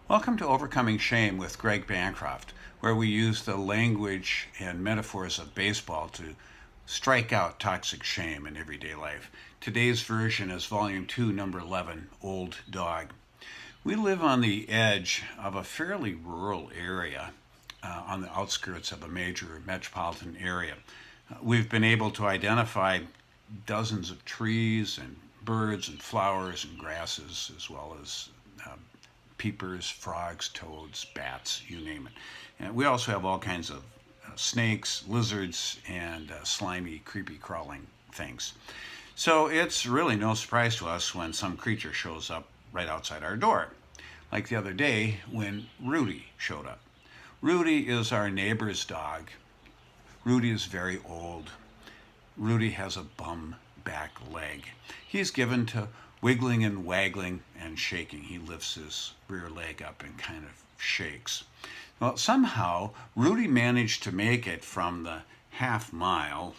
Welcome to Overcoming Shame with Greg Bancroft, where we use the language and metaphors of baseball to strike out toxic shame in everyday life. Today's version is Volume 2, Number 11, Old Dog. We live on the edge of a fairly rural area on the outskirts of a major metropolitan area. We've been able to identify dozens of trees and birds and flowers and grasses, as well as peepers, frogs, toads, bats, you name it. And we also have all kinds of snakes, lizards, and slimy, creepy, crawling things. So it's really no surprise to us when some creature shows up right outside our door. Like the other day when Rudy showed up. Rudy is our neighbor's dog. Rudy is very old. Rudy has a bum back leg. He's given to wiggling and waggling and shaking. He lifts his rear leg up and kind of shakes. Well, somehow Rudy managed to make it from the half mile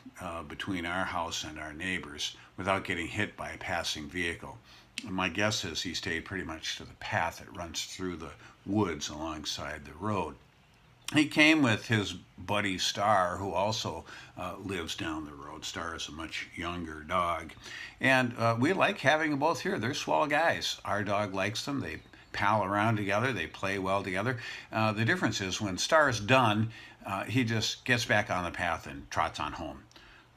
between our house and our neighbors without getting hit by a passing vehicle. And my guess is he stayed pretty much to the path that runs through the woods alongside the road. He came with his buddy Star, who also lives down the road. Star is a much younger dog. And we like having them both here. They're swell guys. Our dog likes them. They pal around together. They play well together. The difference is when Star's done, he just gets back on the path and trots on home.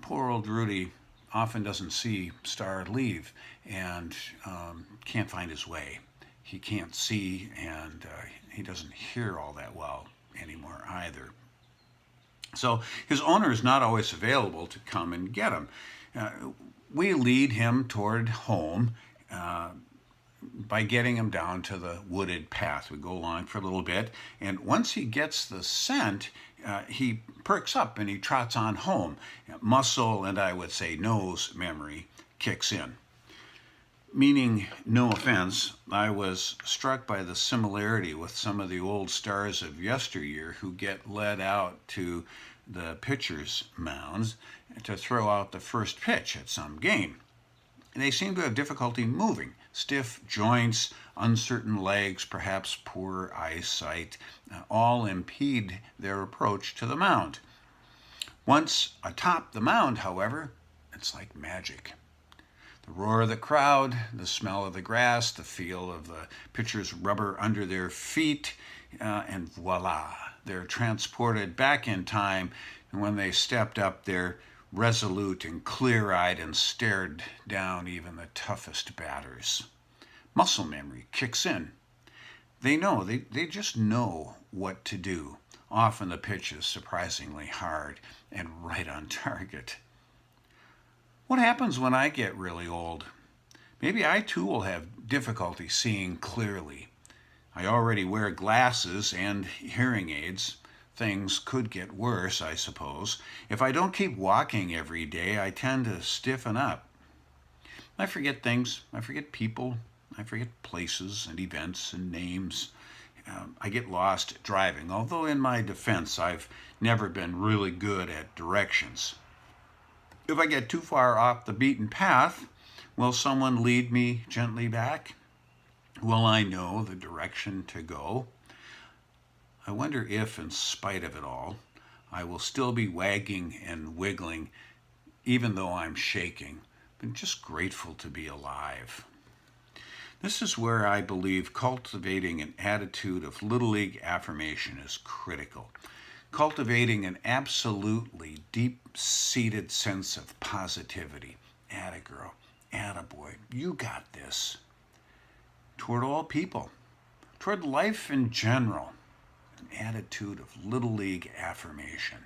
Poor old Rudy often doesn't see Star leave and can't find his way. He can't see and he doesn't hear all that well anymore either. So his owner is not always available to come and get him. We lead him toward home by getting him down to the wooded path. We go along for a little bit, and once he gets the scent, he perks up and he trots on home. Muscle and I would say nose memory kicks in. Meaning, no offense, I was struck by the similarity with some of the old stars of yesteryear who get led out to the pitcher's mounds to throw out the first pitch at some game. And they seem to have difficulty moving. Stiff joints, uncertain legs, perhaps poor eyesight, all impede their approach to the mound. Once atop the mound, however, it's like magic. The roar of the crowd, the smell of the grass, the feel of the pitcher's rubber under their feet, and voila, they're transported back in time. And when they stepped up, they're resolute and clear-eyed and stared down even the toughest batters. Muscle memory kicks in. They know, they just know what to do. Often the pitch is surprisingly hard and right on target. What happens when I get really old? Maybe I too will have difficulty seeing clearly. I already wear glasses and hearing aids. Things could get worse, I suppose. If I don't keep walking every day, I tend to stiffen up. I forget things. I forget people. I forget places and events and names. I get lost driving, although in my defense, I've never been really good at directions. If I get too far off the beaten path, will someone lead me gently back? Will I know the direction to go? I wonder if, in spite of it all, I will still be wagging and wiggling, even though I'm shaking, but just grateful to be alive. This is where I believe cultivating an attitude of Little League affirmation is critical. Cultivating an absolutely deep-seated sense of positivity. Atta girl, atta boy, you got this. Toward all people, toward life in general, an attitude of Little League affirmation.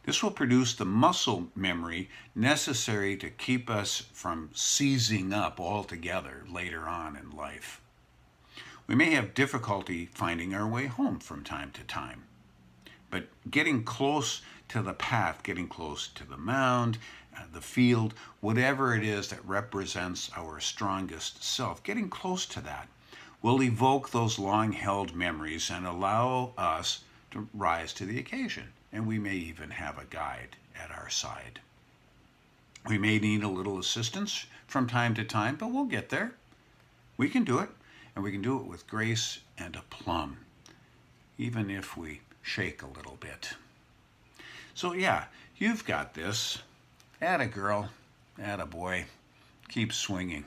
This will produce the muscle memory necessary to keep us from seizing up altogether later on in life. We may have difficulty finding our way home from time to time. But getting close to the path, getting close to the mound, the field, whatever it is that represents our strongest self, getting close to that will evoke those long-held memories and allow us to rise to the occasion. And we may even have a guide at our side. We may need a little assistance from time to time, but we'll get there. We can do it. and we can do it with grace and aplomb, even if we shake a little bit. So yeah, you've got this. Atta girl, atta boy, keep swinging.